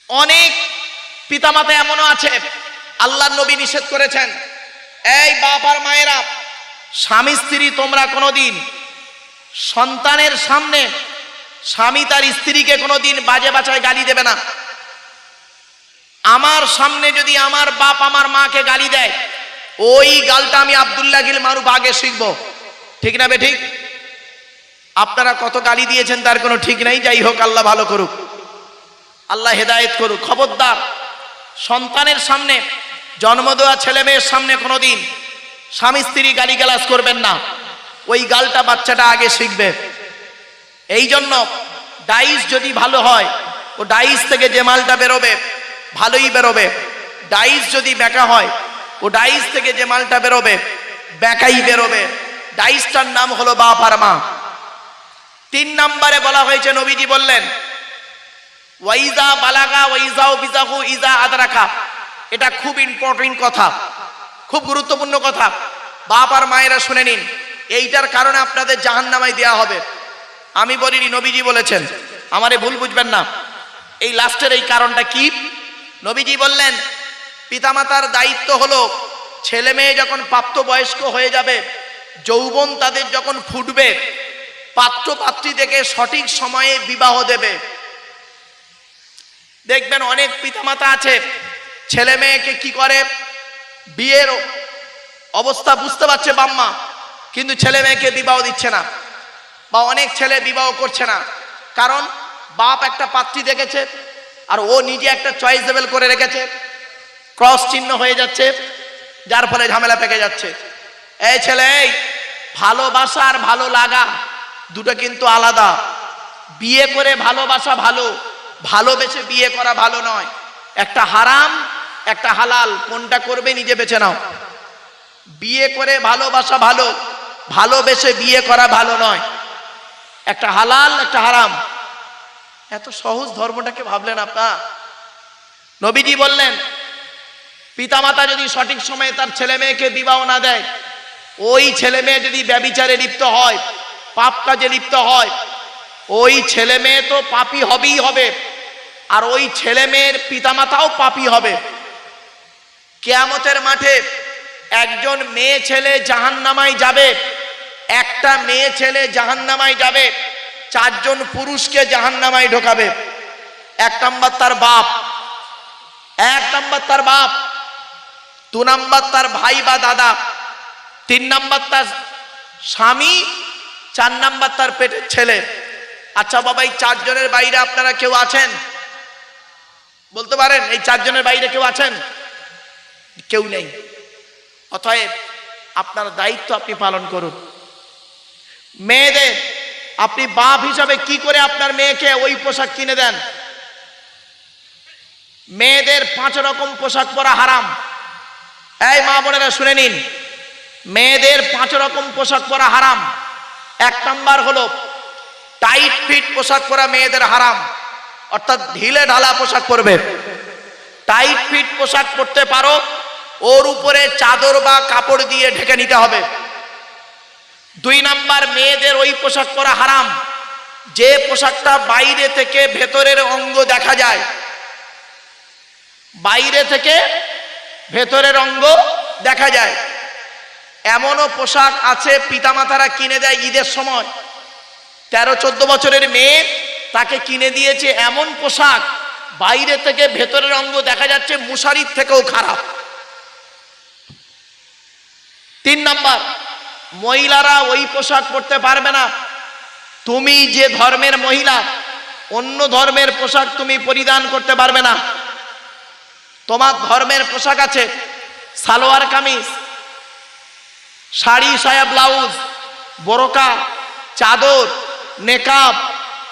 অনেক পিতামাতা এমনও আছে, আল্লাহর নবী নিষেধ করেছেন, এই বাপ আর মায়েরা, স্বামী স্ত্রী তোমরা কোনোদিন সন্তানের সামনে স্বামী তার স্ত্রীকে কোনোদিন বাজে বাচায় গালি দেবে না। আমার সামনে যদি আমার বাপ আমার মাকে গালি দেয়, ওই গালটা আমি আব্দুল্লাহ গিল মারুফ আগে শিখব, ঠিক না বে ঠিক? আপনারা কত গালি দিয়েছেন তার কোনো ঠিক নাই। যাই হোক, আল্লাহ ভালো করুক, আল্লাহ হেদায়েত করুক। খবরদার, সন্তানের সামনে, জন্ম দেওয়া ছেলে মেয়ের সামনে কোনোদিন স্বামী স্ত্রী গালিগালাজ করবেন না। ওই গালটা বাচ্চাটা আগে শিখবে। এই জন্য ডাইস যদি ভালো হয়, ও ডাইস থেকে যে মালটা বেরোবে ভালোই বেরোবে। ডাইস যদি বেঁকা হয়, ও ডাইস থেকে যে মালটা বেরোবে বেঁকাই বেরোবে। ডাইসটার নাম হলো বাপ আর মা। 3 নম্বরে বলা হয়েছে, নবীজি বললেন ওয়াইজা বালাগা ওয়াইজাও বিজাহু ইজা আদরাকা। এটা খুব ইম্পর্টেন্ট কথা, খুব গুরুত্বপূর্ণ কথা। বাপ আর মায়েরা শুনে নিন, এইটার কারণে আপনাদের জাহান্নামায় দেয়া হবে। আমি বলিনি, নবীজি বলেছেন, আমারে ভুল বুঝবেন না। এই লাস্টের এই কারণটা কি? নবীজি বললেন পিতামাতার দায়িত্ব হলো ছেলে মেয়ে যখন প্রাপ্তবয়স্ক হয়ে যাবে, যৌবন তাদের যখন ফুটবে, পাত্র পাত্রী দেখে সঠিক সময়ে বিবাহ দেবে। দেখবেন অনেক পিতামাতা আছে, ছেলে মেয়েকে কি করে, বিয়ের অবস্থা বুঝতে পারছে বাম্মা, কিন্তু ছেলে মেয়েকে বিবাহ দিচ্ছে না, বা অনেক ছেলে বিবাহ করছে না। কারণ বাপ একটা পাত্রী দেখেছে আর ও নিজে একটা চয়েসেবল করে রেখেছে, ক্রস চিহ্ন হয়ে যাচ্ছে, যার ফলে ঝামেলা পেকে যাচ্ছে। এই ছেলে, এই ভালোবাসা আর ভালো লাগা দুটো কিন্তু আলাদা। বিয়ে করে ভালোবাসা ভালো, ভালোবেসে বিয়ে করা ভালো নয়। একটা হারাম, একটা হালাল, কোনটা করবে নিজে বেছে নাও। বিয়ে করে ভালোবাসা ভালো, ভালোবেসে বিয়ে করা ভালো নয়। একটা হালাল, একটা হারাম। এত সহজ ধর্মটাকে ভাবলেন আপনার? নবীজি বললেন পিতামাতা যদি সঠিক সময়ে তার ছেলে মেয়েকে বিবাহ না দেয়, ওই ছেলে মেয়ে যদি ব্যভিচারে লিপ্ত হয়, পাপ কাজে লিপ্ত হয়, ওই ছেলে মেয়ে তো পাপী হবেই হবে, আর ওই ছেলে মেয়ের পিতামাতাও পাপী হবে। কিয়ামতের মাঠে একজন মেয়ে ছেলে জাহান্নামায় যাবে, একটা মেয়ে ছেলে জাহান্নামায় যাবে, 4 জন পুরুষকে জাহান্নামায় ঢোকাবে। 1 নাম্বার তার বাপ, 1 নাম্বার তার বাপ, 2 নাম্বার তার ভাই বা দাদা, 3 নাম্বার তার স্বামী, 4 নাম্বার তার পেটের ছেলে। আচ্ছা বাবা, এই 4 জনের বাইরে আপনারা কেউ আছেন? বলতে পারেন এই 4 জনের বাইরে কেউ আছেন? কেউ নেই। অতএব আপনার দায়িত্ব আপনি পালন করুন। মেয়েদের আপনি বাপ হিসাবে কি করে আপনার মেয়েকে ওই পোশাক কিনে দেন? মেয়েদের 5 রকম পোশাক পরা হারাম। এই মা বোনেরা শুনে নিন, মেয়েদের 5 রকম পোশাক পরা হারাম। 1 নাম্বার হলো টাইট ফিট পোশাক পরা মেয়েদের হারাম, অর্থাৎ ঢিলে ঢালা পোশাক পরবে। টাইট ফিট পোশাক পরতে পারো, ওর উপরে চাদর বা কাপড় দিয়ে ঢেকে নিতে হবে। 2 নাম্বার, মেয়েদের ওই পোশাক পরা হারাম যে পোশাকটা বাইরে থেকে ভেতরের অঙ্গ দেখা যায়। বাইরে থেকে ভেতরের অঙ্গ দেখা যায় এমনও পোশাক আছে পিতামাতারা কিনে দেয় ঈদের সময়। 13-14 বছরের মেয়ে, তাকে কিনে দিয়েছে এমন পোশাক বাইরে থেকে ভেতরের অঙ্গ দেখা যাচ্ছে, মুশারির থেকেও খারাপ। 3 নাম্বার, মহিলারা ওই পোশাক পরতে পারবে না। তুমি যে ধর্মের মহিলা, অন্য ধর্মের পোশাক তুমি পরিধান করতে পারবে না। তোমার ধর্মের পোশাক আছে সালোয়ার কামিজ, শাড়ি সায়া ব্লাউজ, বোরকা, চাদর, নেকাব,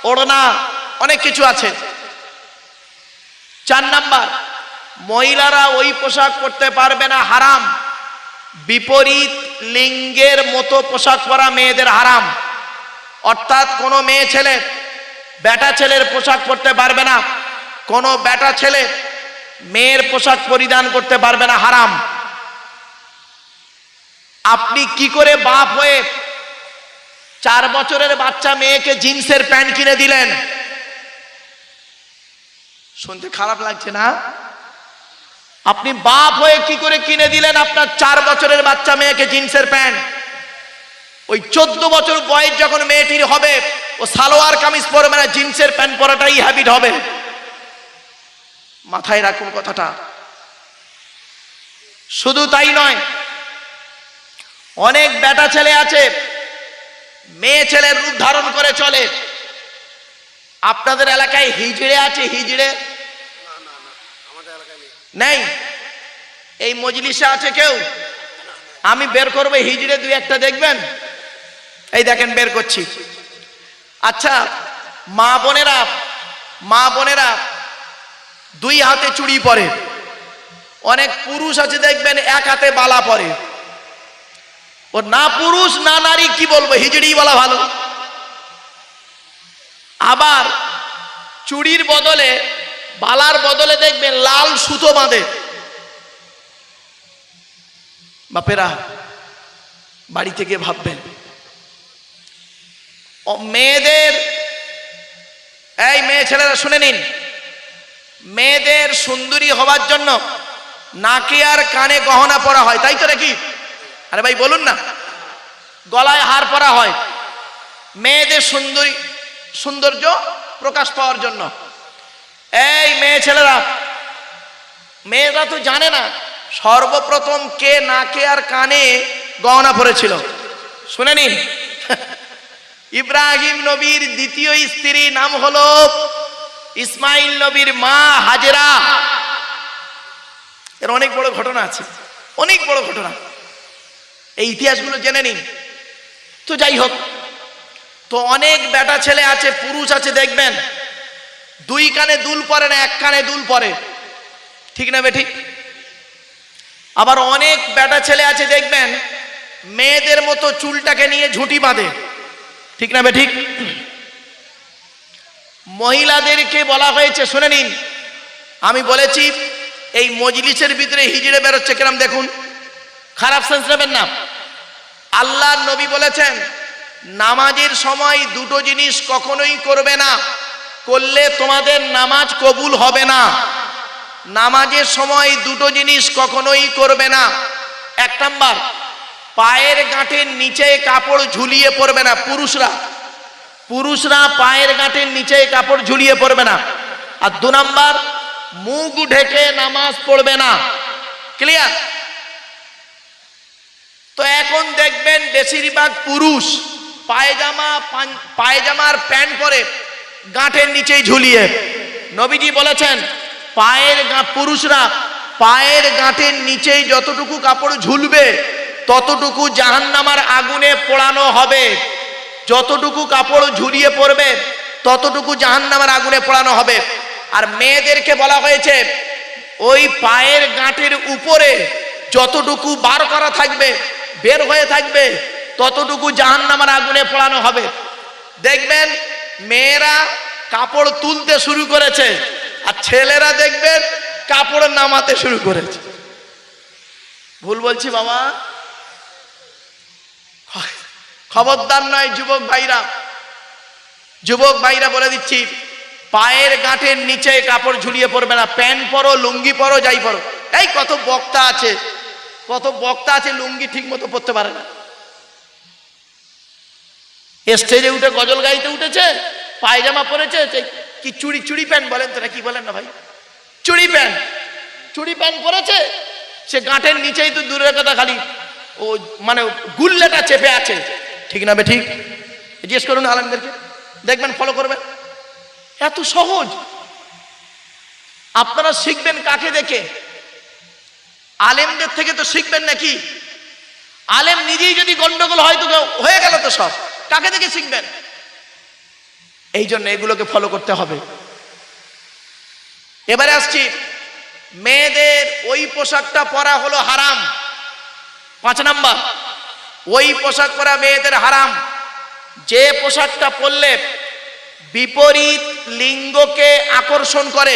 ওড়না, অনেক কিছু আছে। 4 নাম্বার, মহিলারা ওই পোশাক পরতে পারবে না, হারাম। বিপরীত লিঙ্গের মতো পোশাক পরা মেয়েদের হারাম। অর্থাৎ কোনো মেয়ে ছেলে বেটা ছেলের পোশাক পরতে পারবে না, কোনো বেটা ছেলে মেয়ের পোশাক পরিধান করতে পারবে না, হারাম। আপনি কি করে বাপ হয়ে 4 বছরের বাচ্চা মেয়েকে জিন্সের প্যান্ট কিনে দিলেন? শুনতে খারাপ লাগছে না? আপনি বাপ হয়ে কি করে কিনে দিলেন আপনার 4 বছরের বাচ্চা মেয়েকে জিন্সের প্যান্ট? ওই 14 বছর বয়স যখন মেয়েটির হবে, ও সালোয়ার কামিজ পরবে না, জিন্সের প্যান্ট পরাটাই হ্যাবিট হবে। মাথায় রাখুন কথাটা। শুধু তাই নয়, অনেক বেটা ছেলে আছে মেয়ে ছেলের রূপ ধারণ করে চলে। আপনাদের এলাকায় হিজড়ে আছে? হিজড়ে নেই? এই মজলিসে আছে কেউ? আমি বের করবো হিজড়ে 2-1টা দেখবেন। এই দেখেন বের করছি। আচ্ছা, মা বোনেরা 2 হাতে চুড়ি পরে। অনেক পুরুষ আছে দেখবেন 1 হাতে বালা পরে। ও না পুরুষ না নারী, কি বলবো, হিজড়ি বলা ভালো। আবার চুড়ির বদলে, বালার বদলে দেখবেন লাল সুতো বাঁধে। বাপেরা বাড়ি থেকে ভাববেন, মেয়েদের, এই মেয়ে ছেলেরা শুনে নিন, মেয়েদের সুন্দরী হওয়ার জন্য নাকে আর কানে গহনা পরা হয়, তাই তো নাকি? আরে ভাই বলুন না। গলায় হার পরা হয় মেয়েদের সৌন্দর্য প্রকাশ পাওয়ার জন্য। এই মেয়ে ছেলেরা, মেয়েরা তো জানে না সর্বপ্রথম কে নাকে আর কানে গহনা পরেছিল। শুনে নিন, ইব্রাহিম নবীর দ্বিতীয় স্ত্রীর নাম হলো ইসমাইল নবীর মা হাজেরা। এর অনেক বড় ঘটনা আছে, অনেক বড় ঘটনা। এই ইতিহাসগুলো জেনে নিন। তো যাই হোক, তো অনেক বেটা ছেলে আছে, পুরুষ আছে দেখবেন 2 কানে দুল পরে না, 1 কানে দুল পরে, ঠিক না বেঠিক? আবার অনেক বেটা ছেলে আছে দেখবেন মেয়েদের মতো চুলটাকে নিয়ে ঝুঁটি বাঁধে, ঠিক না বেঠিক? মহিলাদেরকে বলা হয়েছে, শুনে নিন, আমি বলেছি এই মজলিসের ভিতরে হিজড়ে বেরোচ্ছে কিরম দেখুন, খারাপ সেন্স নেবেন না। আল্লাহর নবী বলেছেন নামাজের সময় 2টো জিনিস কখনোই করবে না, করলে তোমাদের নামাজ কবুল হবে না। নামাজের সময় 2টো জিনিস কখনোই করবে না। 1 নাম্বার, পায়ের গাঁটের নিচে কাপড় ঝুলিয়ে পড়বে না। পুরুষরা পায়ের গাঁটের নিচে কাপড় ঝুলিয়ে পড়বে না। আর 2 নাম্বার, মুখ ঢেকে নামাজ পড়বে না। ক্লিয়ার? তো এখন দেখবেন বেশিরভাগ পুরুষ পায়জামার প্যান্ট পরে গাঁটের নিচেই ঝুলিয়ে। নবীজি বলেছেন পুরুষরা পায়ের গাঁটের নিচেই যতটুকু কাপড় ঝুলবে ততটুকু জাহান্নামের আগুনে পোড়ানো হবে। যতটুকু কাপড় ঝুলিয়ে পড়বে ততটুকু জাহান্নামের আগুনে পোড়ানো হবে। আর মেয়েদেরকে বলা হয়েছে ওই পায়ের গাঁটের উপরে যতটুকু বার করা থাকবে, বের হয়ে থাকবে, ততটুকু জাহান্নামের আগুনে পোড়ানো হবে। দেখবেন মেয়েরা কাপড় তুলতে শুরু করেছে, আর ছেলেরা দেখবেন কাপড় নামাতে শুরু করেছে। ভুল বলছি বাবা? খবরদার নয় যুবক ভাইরা বলে দিচ্ছি, পায়ের গাঁটের নিচে কাপড় ঝুলিয়ে পড়বে না। প্যান্ট পরো, লুঙ্গি পরো, যাই পরো। এই কত বক্তা আছে লুঙ্গি ঠিক মতো পরতে পারে না। স্টেজে উঠে গজল গাইতে উঠেছে, পায়জামা পরেছে, কি চুড়ি প্যান্ট বলেন তো, কি বলেন না ভাই, চুড়ি প্যান্ট পরেছে, সে গাঁটের নিচেই তো দূরের কথা খালি ও মানে গুল্লেটা চেপে আছে, ঠিক না ঠিক? জিজ্ঞেস করুন আলেমদেরকে, দেখবেন, ফলো করবেন। এত সহজ। আপনারা শিখবেন কাকে দেখে? আলেমদের থেকে তো শিখবেন নাকি? আলেম নিজেই যদি গন্ডগোল হয় তো হয়ে গেল তো সব, কাকে দেখে শিখবেন? এই জন্য এগুলোকে ফলো করতে হবে। এবারে আসছি, মেয়েদের ওই পোশাকটা পরা হলো হারাম। 5 নাম্বার, ওই পোশাক পরা মেয়েদের হারাম, যে পোশাকটা পরলে বিপরীত লিঙ্গকে আকর্ষণ করে।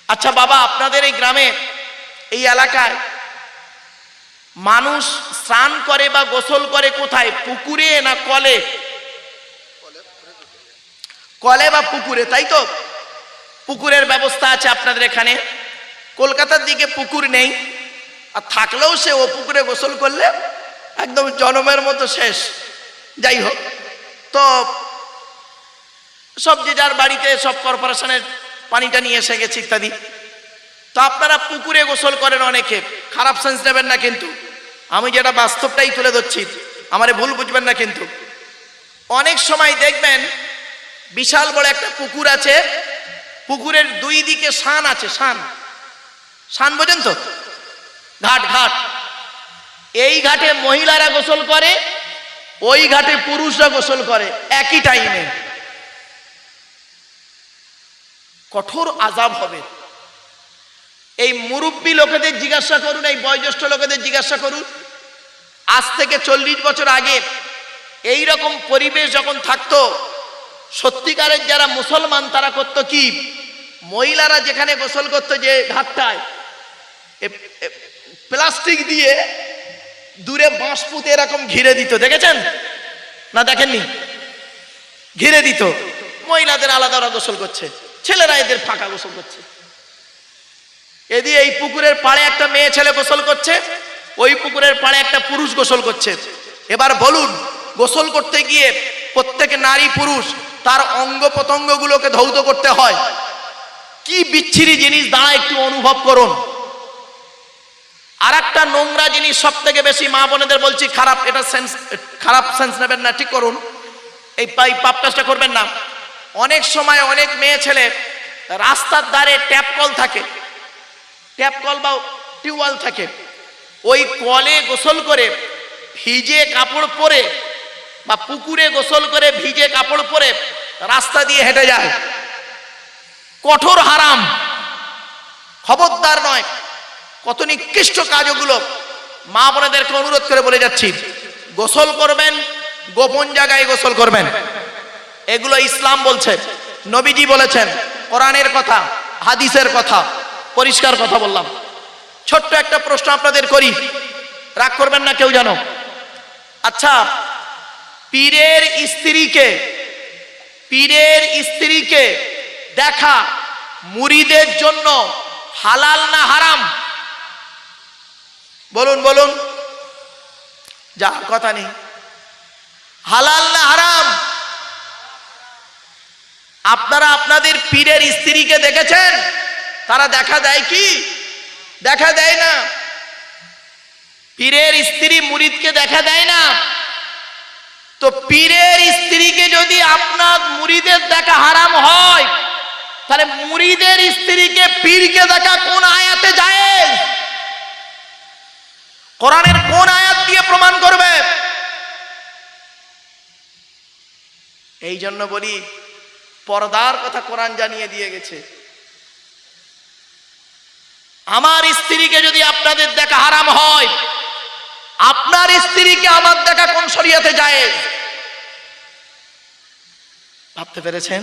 আচ্ছা বাবা, আপনাদের এই গ্রামে, এই এলাকায় মানুষ স্নান করে বা গোসল করে কোথায়? পুকুরে না কলে? কলে বা পুকুরে, তাই তো? পুকুরের ব্যবস্থা আছে আপনাদের এখানে। কলকাতার দিকে পুকুর নেই, আর থাকলেও সে ও পুকুরে গোসল করলে একদম জনমের মতো শেষ। যাই হোক, তো সব যে যার বাড়িতে সব কর্পোরেশনের পানিটা নিয়ে এসে গেছে ইত্যাদি। তো আপনারা পুকুরে গোসল করেন অনেকে, খারাপ সেন্স নেবেন না কিন্তু, আমি যেটা বাস্তবটাই তুলে ধরছি, আমারে ভুল বুঝবেন না কিন্তু। অনেক সময় দেখবেন বিশাল বড় একটা পুকুর আছে, পুকুরের দুই দিকে শান আছে, শান, শান বোঝেন তো, ঘাট, ঘাট। এই ঘাটে মহিলারা গোসল করে, ওই ঘাটে পুরুষরা গোসল করে একই টাইমে। কঠোর আযাব হবে। এই মুরব্বী লোকেদের জিজ্ঞাসা করুন, এই বয়োজ্যেষ্ঠ লোকেদের জিজ্ঞাসা করুন, আজ থেকে 40 বছর আগে এই রকম পরিবেশ যখন থাকতো, সত্যিকারের যারা মুসলমান তারা করতো কি, মহিলারা যেখানে গোসল করতো যে ঘাটটায়, প্লাস্টিক দিয়ে দূরে বাঁশ পুঁতে এরকম ঘিরে দিত, দেখেছেন না দেখেননি? ঘিরে দিত, মহিলাদের আলাদা ওরা গোসল করছে, ছেলেরা এদের ফাঁকা গোসল করছে। এদিকে এই পুকুরের পাড়ে একটা মেয়ে ছেলে গোসল করছে, ওই পুকুরের পাড়ে একটা পুরুষ গোসল করছে। এবার বলুন, গোসল করতে গিয়ে প্রত্যেক নারী পুরুষ তার অঙ্গ প্রত্যঙ্গ গুলোকে ধৌত করতে হয়, কি বিচ্ছিরি জিনিস দাঁড়া একটু অনুভব করুন। আর একটা নোংরা জিনিস সব থেকে বেশি, মা বোনেদের বলছি, খারাপ, এটা সেন্স, খারাপ সেন্স নেবেন না, ঠিক করুন, এই পাপ কাজটা করবেন না। অনেক সময় অনেক মেয়ে ছেলে রাস্তার ধারে ট্যাপ কল থাকে, ট্যাপ কল বা টিউবওয়েল থাকে, ওই কলে গোসল করে ভিজে কাপড় পরে বা পুকুরে গোসল করে ভিজে কাপড় পরে রাস্তা দিয়ে হেঁটে যায়। কঠোর হারাম, খবরদার নয়। কত নিকৃষ্ট কাজ ওগুলো। মা বোনেদেরকে অনুরোধ করে বলে যাচ্ছি, গোসল করবেন গোপন জায়গায় গোসল করবেন, এগুলো ইসলাম বলছে, নবীজি বলেছেন, কোরআনের কথা, হাদিসের কথা, পরিষ্কার কথা বললাম। ছোট্ট একটা প্রশ্ন আপনাদের করি, রাগ করবেন না কেউ জানো। আচ্ছা, পীরের স্ত্রীকে দেখা মুরিদের জন্য হালাল না হারাম? বলুন বলুন, যা কথা নেই, হালাল না হারাম? আপনারা আপনাদের পীরের স্ত্রীকে দেখেছেন? তারা দেখা দেয় কি? দেখা দেয় না। পীরের স্ত্রী মুরিদকে দেখা দেয় না। তো পীরের স্ত্রীকে যদি আপনার মুরিদের দেখা হারাম হয়, তাহলে মুরিদের স্ত্রীকে পীরকে দেখা কোন আয়াতে জায়েজ? কোরআনের কোন আয়াত দিয়ে প্রমাণ করবে? এই জন্য বলি, পর্দার কথা কোরআন জানিয়ে দিয়ে গেছে। আমার স্ত্রীকে যদি আপনাদের দেখা হারাম হয়, আপনার স্ত্রীকে আমার দেখা কোন শরীয়তে জায়েজ? ভাবতে পেরেছেন?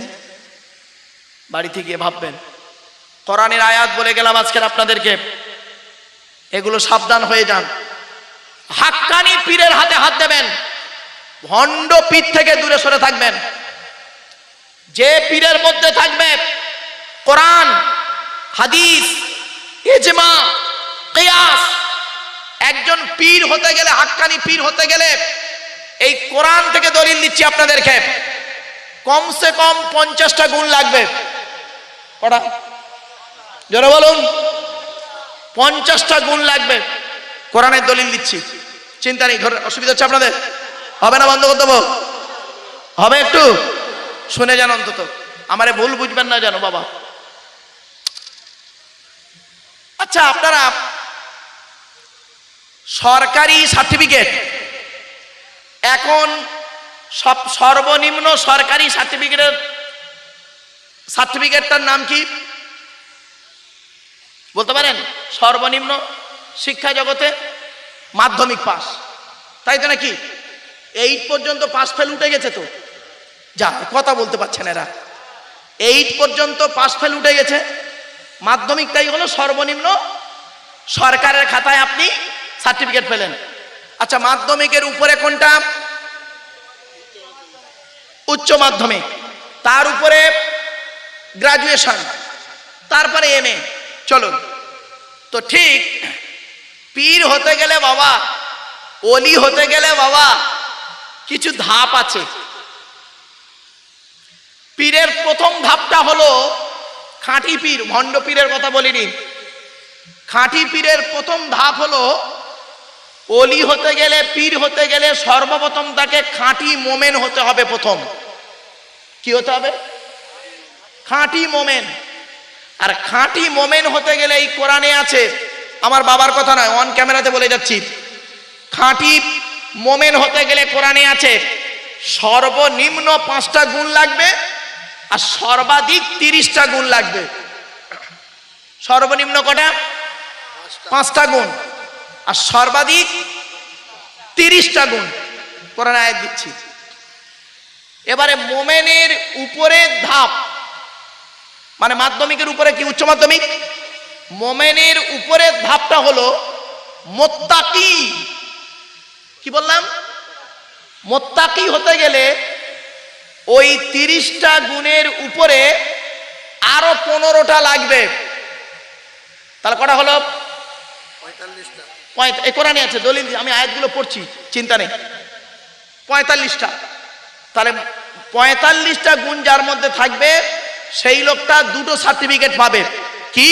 বাড়িতে গিয়ে ভাববেন। কোরআনের আয়াত বলে গেলাম আজকের আপনাদেরকে, এগুলো সাবধান হয়ে যান। হাক্কানি পীরের হাতে হাত দেবেন, ভণ্ড পীর থেকে দূরে সরে থাকবেন। যে পীরের মধ্যে থাকবে কোরআন, হাদিস, ইজমা, কিয়াস। একজন পীর হতে গেলে, হাক্কানি পীর হতে গেলে, এই কোরআন থেকে দলিল দিচ্ছি আপনাদেরকে, কমসে কম 50টা গুণ লাগবে। কটা? জোরে বলুন। 50টা গুণ লাগবে। কোরআনের দলিল দিচ্ছি, চিন্তা নেই। ধরে অসুবিধা হচ্ছে আপনাদের? হবে না? বন্ধ করতে দেবো? হবে? একটু শুনে যান অন্তত, আমারে ভুল বুঝবেন না জানো বাবা। আচ্ছা, আপনারা সরকারি সার্টিফিকেট, এখন সব সর্বনিম্ন সরকারি সার্টিফিকেটটার নাম কি বলতে পারেন? সর্বনিম্ন শিক্ষা জগতে মাধ্যমিক পাস, তাই তো নাকি? 8 পর্যন্ত পাস ফেল উঠে গেছে তো, যা কথা বলতে পারছেন এরা। 8 পর্যন্ত পাস ফেল উঠে গেছে, মাধ্যমিকটাই হলো সর্বনিম্ন। সরকারের খাতায় আপনি সার্টিফিকেট পেলেন। আচ্ছা, মাধ্যমিকের উপরে কোনটা? উচ্চ মাধ্যমিক, তার উপরে গ্রাজুয়েশন, তারপরে এমএ। চলুন, তো ঠিক পীর হতে গেলে বাবা, ওলি হতে গেলে বাবা কিছু ধাপ আছে। পীরের প্রথম ধাপটা হলো খাঁটি পীর, ভণ্ড পীরের কথা বলিনি। খাঁটি পীরের প্রথম ধাপ হলো ওলি হতে গেলে, পীর হতে গেলে সর্বপ্রথম তাকে খাঁটি মোমেন হতে হবে। প্রথম কি হতে হবে? খাঁটি মোমেন। আর খাঁটি মোমেন হতে গেলে এই কোরআনে আছে, আমার বাবার কথা নয়, অন ক্যামেরাতে বলে যাচ্ছি, খাঁটি মোমেন হতে গেলে কোরআনে আছে সর্বনিম্ন 5টা গুণ লাগবে আর সর্বাধিক 30টা গুণ লাগবে। সর্বনিম্ন কটা? 5টা গুণ আর সর্বাধিক 30টা গুণ কোরআন আয়াত দিচ্ছি। এবারে মোমেনের উপরের ধাপ, মানে মাধ্যমিকের উপরে কি উচ্চ মাধ্যমিক, মোমেনের উপরের ধাপটা হলো মুত্তাকি। কি বললাম? মুত্তাকি হতে গেলে ওই 30টা গুণের উপরে আরো 15টা লাগবে। তাহলে কটা হলো? 45টা। এই কোরআনে আছে, দলিল আমি আয়াতগুলো পড়ছি, চিন্তা নেই। 45টা। তাহলে 45টা গুণ যার মধ্যে থাকবে সেই লোকটা 2টো সার্টিফিকেট পাবে। কি?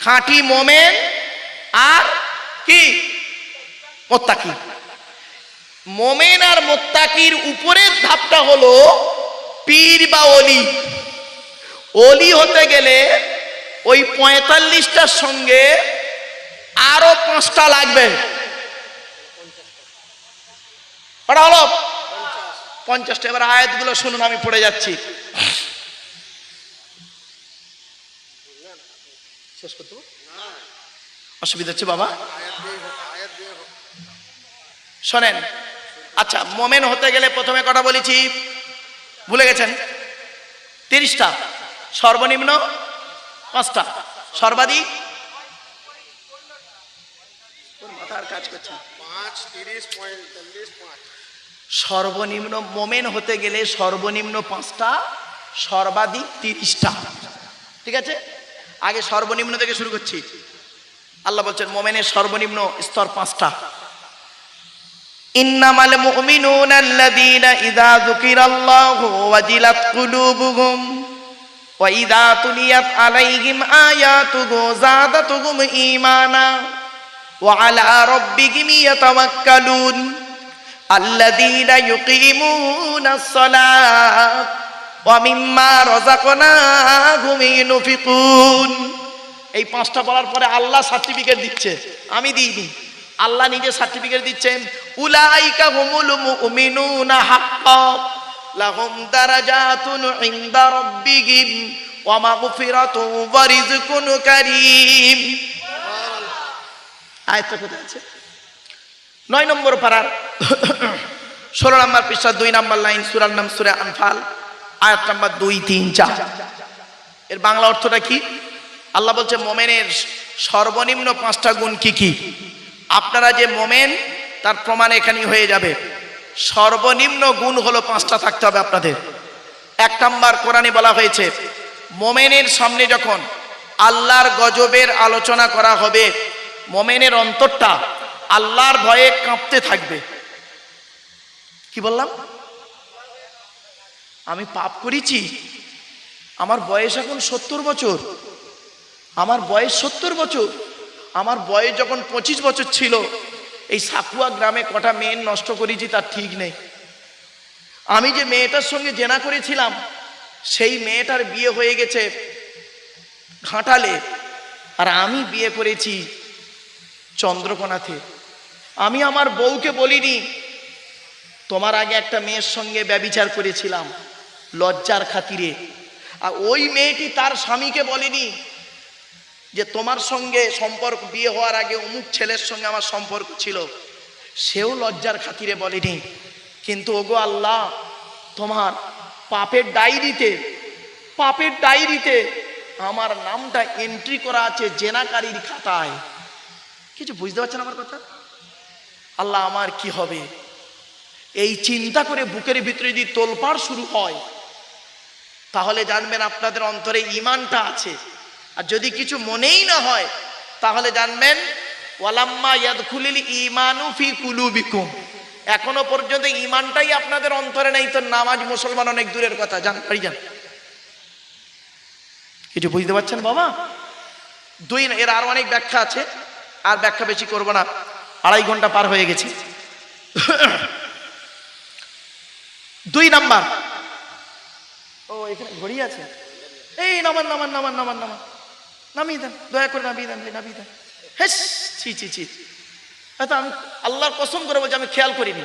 খাঁটি মোমেন আর কি? মুত্তাকি। মোমেন আর মুত্তাকির উপরের ধাপটা হলো পীর বা ওলি। ওলি হতে গেলে ওই 45টার সঙ্গে আরো 5টা লাগবে। কটা হলো? 50টা। এবার আয়াতগুলো শুনুন, আমি পড়ে যাচ্ছি। শেষ করতে অসুবিধা হচ্ছে বাবা? শোনেন, আচ্ছা, মোমেন হতে গেলে প্রথমে কটা বলেছি ভুলে গেছেন? 30টা। সর্বনিম্ন 5টা, সর্বাধিক মাথার কাজ করছে 5, 30, 45, 5। সর্বনিম্ন মোমেন হতে গেলে সর্বনিম্ন 5টা, সর্বাধিক 30টা। ঠিক আছে, আগে সর্বনিম্ন থেকে শুরু করছি। আল্লাহ বলছেন মোমেনের সর্বনিম্ন স্তর 5টা। ইন্নামাল মুমিনুনা আল্লাযীনা ইযা যুকিরাল্লাহু ওয়াজিলাত কুলুবুহুম ওয়া ইযা তুলিয়াত আলাইহিম আয়াতুহু যাদাতুহুম ঈমানা ওয়া আলা রাব্বিহিম ইয়াতাওয়াক্কালুন আল্লাযীনা ইউকিমুনাস সালাত ওয়া মিম্মা রাযাকনাহুম ইউনফিকুন। এই 5টা বলার পরে আল্লাহ সার্টিফিকেট দিচ্ছে, আমি দিইনি। আল্লাহ নিজে সার্টিফিকেট দিচ্ছেন, উলাইকা হুমুল মুমিনুনা হাক্কান লাহুম দারাজাতুন ইনদা রাব্বিহিম ওয়া মাগফিরাতুন ওয়া রিজকুন কারীম। আয়াতটা কোথায় আছে? 9 নম্বর পারার 16 নম্বর পৃষ্ঠা 2 নম্বর লাইন, সূরার নাম সূরা আনফাল, আয়াত নাম্বার 2, 3, 4। এর বাংলা অর্থটা কি? আল্লাহ বলছে মোমেনের সর্বনিম্ন 5টা গুণ কি কি? আপনারা যে মোমেন তার প্রমাণ এখানেই হয়ে যাবে। সর্বনিম্ন গুণ হলো 5টা থাকতে হবে আপনাদের। 1 নম্বর, কোরআনে বলা হয়েছে মোমেনের সামনে যখন আল্লাহর গজবের আলোচনা করা হবে, মোমেনের অন্তরটা আল্লাহর ভয়ে কাঁপতে থাকবে। কি বললাম? আমি পাপ করেছি, আমার বয়স এখন 70 বছর, আমার বয়স 70 বছর, আমার বয়স যখন 25 বছর ছিল এই সাকুয়া গ্রামে কটা মেয়ে নষ্ট করেছি তার ঠিক নেই। আমি যে মেয়েটার সঙ্গে জেনা করেছিলাম সেই মেয়েটার বিয়ে হয়ে গেছে ঘাটালে, আর আমি বিয়ে করেছি চন্দ্রকোনাতে। আমি আমার বউকে বলিনি তোমার আগে একটা মেয়ের সঙ্গে ব্যভিচার করেছিলাম, লজ্জার খাতিরে। আর ওই মেয়েটি তার স্বামীকে বলেনি যে তোমার সঙ্গে সম্পর্ক, বিয়ে হওয়ার আগে অমুক ছেলের সঙ্গে আমার সম্পর্ক ছিল, সেও লজ্জার খাতিরে বলেনি। কিন্তু ওগো আল্লাহ, তোমার পাপের ডায়েরিতে আমার নামটা এন্ট্রি করা আছে জেনাকারীর খাতায়। কিছু বুঝতে পারছেন আমার কথা? আল্লাহ, আমার কি হবে? এই চিন্তা করে বুকের ভিতরে যদি তোলপাড় শুরু হয়, তাহলে জানবেন আপনাদের অন্তরে ঈমানটা আছে। আর যদি কিছু মনেই না হয় তাহলে জানবেন ওয়ালাম্মা ইয়াদখুলিল ঈমানু ফি কুলুবিকুম, এখনো পর্যন্ত ঈমানটাই আপনাদের অন্তরে নেই, তো নামাজ মুসলমান অনেক দূরের কথা। যান বাড়ি যান। কিছু বুঝতে পারছেন বাবা? দুই, এর আরো অনেক ব্যাখ্যা আছে, আর ব্যাখ্যা বেশি করব না, 2.5 ঘন্টা পার হয়ে গেছে। 2 নাম্বার, ও এখানে ঘড়ি আছে, এই নামান নামান নামান নামান নামান, নামিয়ে দেন, দয়া করে নামিয়ে দেন ভাই, নামিয়ে দেন। হেস, ছি ছি ছি, এত আমি আল্লাহর কসম করে বলছি আমি খেয়াল করিনি।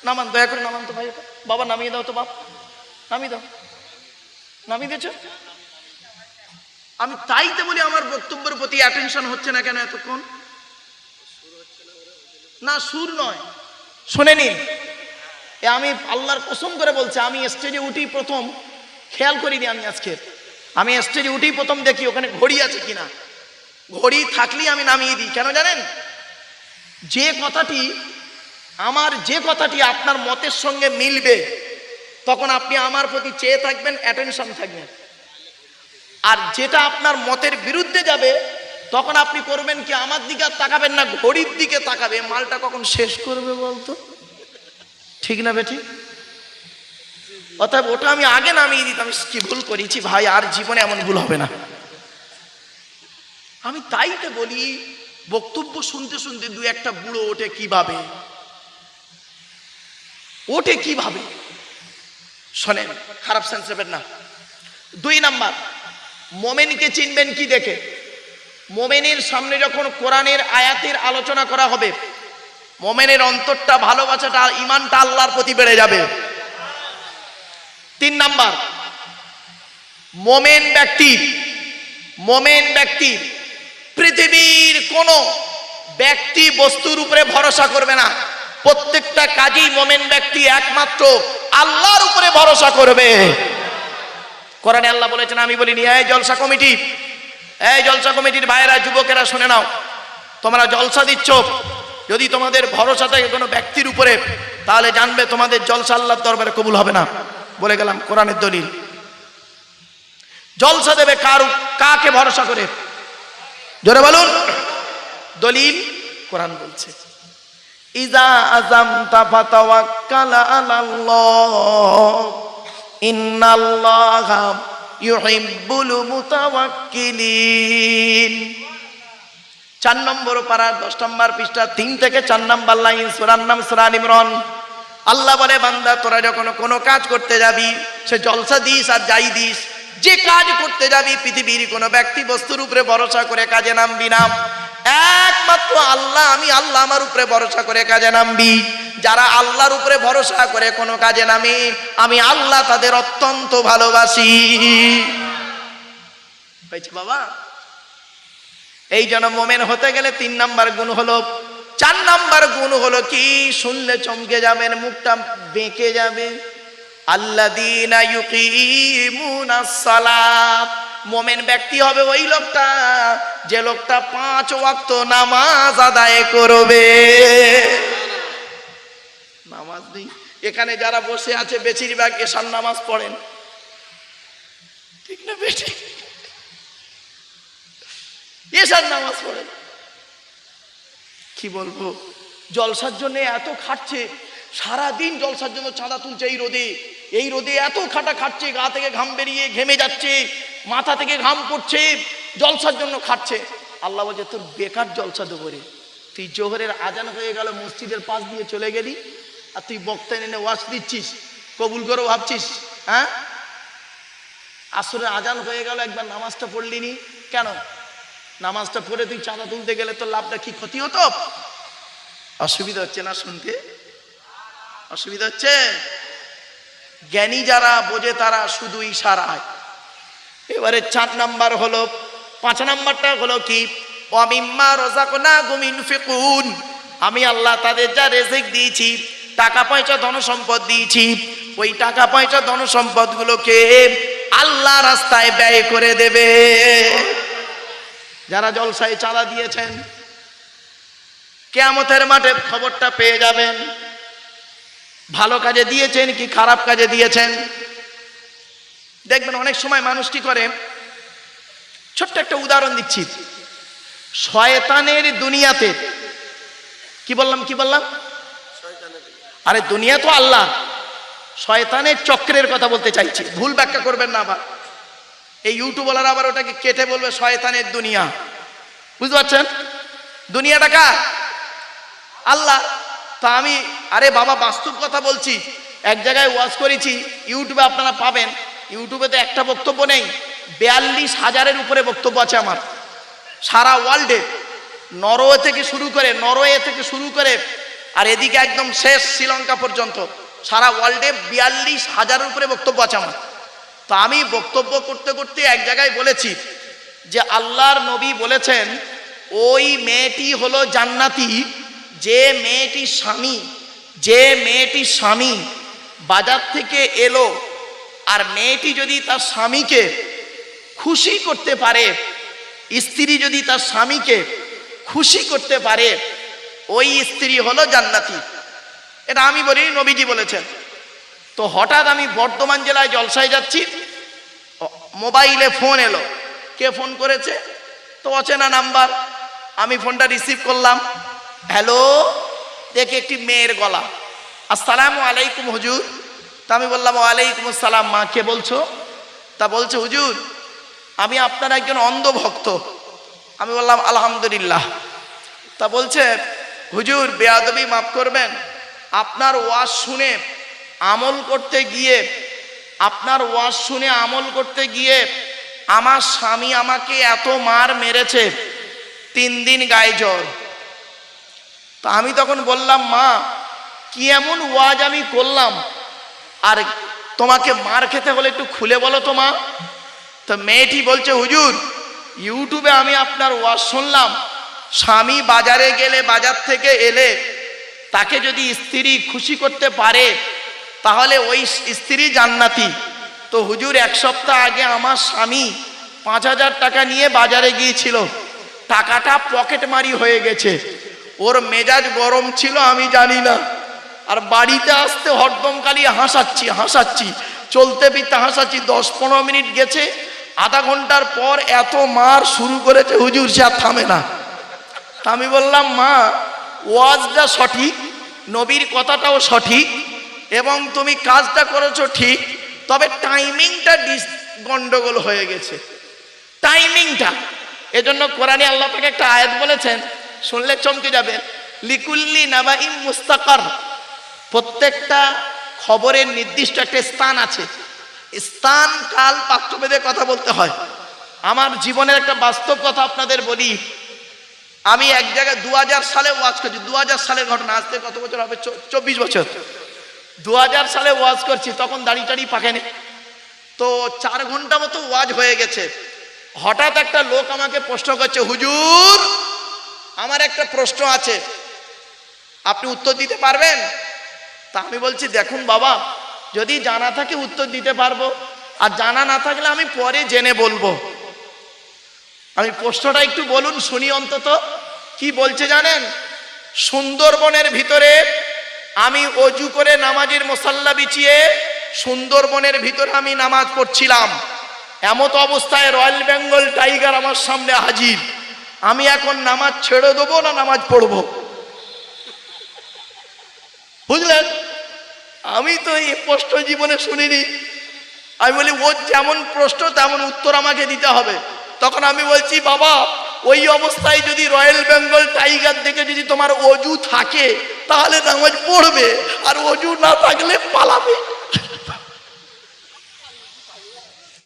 নামান, দয়া করে নামান তো ভাই, বাবা নামিয়ে দাও তো, বাপ নামিয়ে দাও, নামিয়ে দিয়েছ। আমি তাইতে বলি আমার বক্তব্যের প্রতি অ্যাটেনশন হচ্ছে না কেন এতক্ষণ? না সুর নয়, শুনে নিন, আমি আল্লাহর কসম করে বলছি, আমি স্টেজে উঠি প্রথম খেয়াল করিনি, আমি স্টেজে উঠি প্রথম দেখি ওখানে ঘড়ি আছে কিনা, ঘড়ি থাকলেই আমি নামিয়ে দিই। কেন জানেন? যে কথাটি আপনার মতের সঙ্গে মিলবে তখন আপনি আমার প্রতি চেয়ে থাকবেন, অ্যাটেনশন থাকবেন। আর যেটা আপনার মতের বিরুদ্ধে যাবে তখন আপনি করবেন কি, আমার দিকে আর তাকাবেন না, ঘড়ির দিকে তাকাবে, মালটা কখন শেষ করবে বলতো, ঠিক না বেঠিক? অতএব ওটা আমি আগে নামিয়ে দিতাম, কি ভুল করেছি ভাই, আর জীবনে এমন ভুল হবে না। আমি তাইতে বলি বক্তব্য শুনতে শুনতে 2-1টা বুড়ো ওঠে কিভাবে শোনেন, খারাপ সেন্স নেবেন না। 2 নাম্বার, মোমেনকে চিনবেন কি দেখে? মোমেনের সামনে যখন কোরআনের আয়াতের আলোচনা করা হবে, মোমেনের অন্তরটা, ভালোবাসাটা, ঈমানটা আল্লাহর প্রতি বেড়ে যাবে। 3 নাম্বার, মোমেন ব্যক্তি পৃথিবীর কোন ব্যক্তি বস্তুর উপরে ভরসা করবে না। প্রত্যেকটা কাজেই মোমেন ব্যক্তি একমাত্র আল্লাহর উপরে ভরসা করবে। কোরআনে আল্লাহ বলেছেন, আমি বলিনি, এই জলসা কমিটির ভাইয়েরা, যুবকেরা শুনে নাও, তোমরা জলসা দিচ্ছ, যদি তোমাদের ভরসা থাকে কোনো ব্যক্তির উপরে, তাহলে জানবে তোমাদের জলসা আল্লাহর দরবারে কবুল হবে না। বলে গেলাম কোরআনের দলিল। জলসা দেবে কাকে ভরসা করে? জোরে বলুন। দলিল কোরআন বলছে, ইজা আযামতা ফাতাওয়াক্কাল আলাল্লাহ ইন্নাল্লাহা ইউহিব্বুল মুতাওয়াক্কিলিন। 4 নম্বর পারা 10 নম্বর পৃষ্ঠা 3 থেকে 4 নম্বর লাইন, সূরার নাম সূরা আল ইমরান। আল্লাহ বলে, বান্দা তোরা যখন কোনো কাজ করতে যাবি, সে জলসা দিস আর যাই দিস, যে কাজ করতে যাবি পৃথিবীর কোনো ব্যক্তি বস্তুর উপরে ভরসা করে কাজে নামবি না, একমাত্র আল্লাহ, আমি আল্লাহ আমার উপরে ভরসা করে কাজে নামবি। যারা আল্লাহর উপরে ভরসা করে কোনো কাজে নামে, আমি আল্লাহ তাদের অত্যন্ত ভালোবাসি। বাবা, এই জন্য মোমেন হতে গেলে 3 নাম্বার গুণ হলো, 4 নাম্বার গুণ হলো কি, শুনলে চমকে যাবেন, মুখটা বেঁকে যাবে। আল্লাযীনা ইউকিমুনাস সালাত, মোমেন ব্যক্তি হবে ওই লোকটা, যে লোকটা 5 ওয়াক্ত নামাজ আদায় করবে। নামাজ নেই, এখানে যারা বসে আছে বেশিরভাগ এশার নামাজ পড়েন, ঠিক না বেশি? এশার নামাজ পড়েন। কি বলবো, জলসার জন্য এত খাটছে, সারাদিন জলসার জন্য চাঁদা তুলছে, এই রোদে এত খাটছে, গা থেকে ঘাম বেরিয়ে ঘেমে যাচ্ছে, মাথা থেকে ঘাম পড়ছে, জলসার জন্য খাটছে। আল্লাহ বলছে, তোর বেকার জলসা দেবো রে। তুই জোহরের আজান হয়ে গেল, মসজিদের পাশ দিয়ে চলে গেলি, আর তুই বক্তা এনে ওয়াজ দিচ্ছিস, কবুল করে ভাবছিস, হ্যাঁ? আসরের আজান হয়ে গেল, একবার নামাজটা পড়লিনি কেন? নামাজটা পড়ে তুই চাঁদা তুলতে গেলে তোর লাভটা কি ক্ষতি হতো? অসুবিধা হচ্ছে না শুনতে? অসুবিধা হচ্ছে? জ্ঞানী যারা বোঝে তারা শুধু ইশারায়। এবারে 4 নাম্বার হলো, 5 নাম্বারটা হলো কি, ওয়ামিম্মা রাযাকনাহুম ইউনফিকুন, আমি আল্লাহ তাদের যা রিজিক দিয়েছি, টাকা পয়সা ধন সম্পদ দিয়েছি, ওই টাকা পয়সা ধন সম্পদ গুলোকে আল্লাহ রাস্তায় ব্যয় করে দেবে। যারা জলসায় চাঁদা দিয়েছেন, কিয়ামতের মাঠে খবরটা পেয়ে যাবেন, ভালো কাজে দিয়েছেন কি খারাপ কাজে দিয়েছেন। দেখবেন অনেক সময় মানুষ কি করে, ছোট্ট একটা উদাহরণ দিচ্ছি। শয়তানের দুনিয়াতে কি বললাম? আরে দুনিয়া তো আল্লাহ, শয়তানের চক্রের কথা বলতে চাইছি, ভুল ব্যাখ্যা করবেন না আবার। এই ইউটিউবওয়ালারা আবার ওটাকে কেটে বলবে শয়তানের দুনিয়া, বুঝতে পারছেন? দুনিয়াটা কার? আল্লাহ। তা আমি আরে বাবা বাস্তব কথা বলছি। এক জায়গায় ওয়াজ করেছি, ইউটিউবে আপনারা পাবেন। ইউটিউবে তো একটা বক্তব্য নেই, 42,000-এর উপরে বক্তব্য আছে আমার সারা ওয়ার্ল্ডে। নরওয়ে থেকে শুরু করে আর এদিকে একদম শেষ শ্রীলঙ্কা পর্যন্ত সারা ওয়ার্ল্ডে 42,000-এর উপরে বক্তব্য আছে আমার। তো আমি বক্তব্য করতে করতে এক জায়গায় বলেছি যে আল্লাহর নবী বলেছেন ওই মেয়েটি হলো জান্নাতি যে মেয়েটির স্বামী বাজার থেকে এলো, আর মেয়েটি যদি তার স্বামীকে খুশি করতে পারে, স্ত্রী যদি তার স্বামীকে খুশি করতে পারে, ওই স্ত্রী হলো জান্নাতি। এটা আমি বলি, নবীজি বলেছেন। তো হঠাৎ আমি বর্ধমান জেলায় জলসায় যাচ্ছি, মোবাইলে ফোন এলো। কে ফোন করেছে? তো অচেনা নাম্বার। আমি ফোনটা রিসিভ করলাম। হ্যালো, দেখে একটি মেয়ের গলা। আসসালামু আলাইকুম হুজুর। তা আমি বললাম ওয়ালাইকুম আসসালাম। মা, কে বলছো? তা বলছে হুজুর আমি আপনার একজন অন্ধভক্ত। আমি বললাম আলহামদুলিল্লাহ। তা বলছে হুজুর বেয়াদবি মাফ করবেন, আপনার ওয়াজ শুনে আমল করতে গিয়ে আমার স্বামী আমাকে এত মার মেরেছে, 3 দিন গায়ে জ্বর। তা আমি তখন বললাম মা কি এমন ওয়াজ আমি করলাম আর তোমাকে মার খেতে হলে একটু খুলে বলো তো মা। তো মেয়েটি বলছে হুজুর ইউটিউবে আমি আপনার ওয়াজ শুনলাম, স্বামী বাজারে গেলে, বাজার থেকে এলে তাকে যদি স্ত্রী খুশি করতে পারে তাহলে ওই স্ত্রী জান্নাতি। তো হুজুর 1 সপ্তাহ আগে আমার স্বামী 5,000 টাকা নিয়ে বাজারে গিয়েছিল, টাকাটা পকেটমারি হয়ে গেছে। ওর মেজাজ গরম ছিল আমি জানি না, আর বাড়িতে আসতে হরদমকালি হাসাচ্ছি, চলতে ফিরতে হাসাচ্ছি। 10-15 মিনিট গেছে, আধা ঘন্টার পর এত মার শুরু করেছে হুজুর, সে আর থামে না। তা আমি বললাম মা ওয়াজটা সঠিক, নবীর কথাটাও সঠিক, এবং তুমি কাজটা করেছো ঠিক, তবে টাইমিংটা গন্ডগোল হয়ে গেছে, টাইমিংটা। এজন্য কোরআনে আল্লাহ পাক একটা আয়াত বলেছেন, শুনলে চমকে যাবেন, লিকুল্লি নাবাইম মুস্তাকার। প্রত্যেকটা খবরের নির্দিষ্ট একটা স্থান আছে, স্থান কাল পাত্রভেদে কথা বলতে হয়। আমার জীবনের একটা বাস্তব কথা আপনাদের বলি। আমি এক জায়গায় 2000 সালে ওয়াজ করছি, 2000 সালের ঘটনা, আজ থেকে কত বছর হবে? 24 বছর। 2000 সালে ওয়াজ করছি, তখন দাড়ি পাকেনি। তো 4 ঘন্টা মতো ওয়াজ হয়ে গেছে। হঠাৎ একটা লোক আমাকে প্রশ্ন করছে, হুজুর আমার একটা প্রশ্ন আছে, আপনি উত্তর দিতে পারবেন? তা আমি বলছি দেখুন বাবা, যদি জানা থাকে উত্তর দিতে পারবো, আর জানা না থাকলে আমি পরে জেনে বলবো। আমি প্রশ্নটা একটু বলুন শুনি অন্তত। কি বলছে জানেন? সুন্দরবনের ভিতরে আমি অজু করে নামাজের মুসাল্লা বিছিয়ে সুন্দরবনের ভিতরে আমি নামাজ পড়ছিলাম। এমত অবস্থায় রয়্যাল বেঙ্গল টাইগার আমার সামনে হাজির। আমি এখন নামাজ ছেড়ে দেবো না নামাজ পড়বো? বুঝলেন? আমি তো এই প্রশ্ন জীবনে শুনিনি। আমি বলি ও যেমন প্রশ্ন তেমন উত্তর আমাকে দিতে হবে। তখন আমি বলছি বাবা ওই অবস্থায় যদি রয়্যাল বেঙ্গল টাইগার দেখে যদি তোমার অজু থাকে তাহলে নামাজ পড়বে, আর অজু না থাকলে পালাবে।